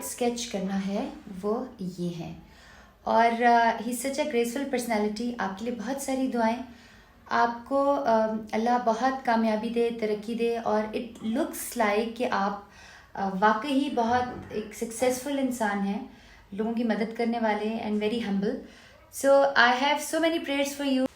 Sketch करना है वो ये है। और ही सच अ ग्रेसफुल पर्सनैलिटी। आपके लिए बहुत सारी दुआएं। आपको अल्लाह बहुत कामयाबी दे, तरक्की दे, और इट लुक्स लाइक कि आप वाकई ही बहुत एक सक्सेसफुल इंसान हैं, लोगों की मदद करने वाले, and very humble. So I have so many prayers for you.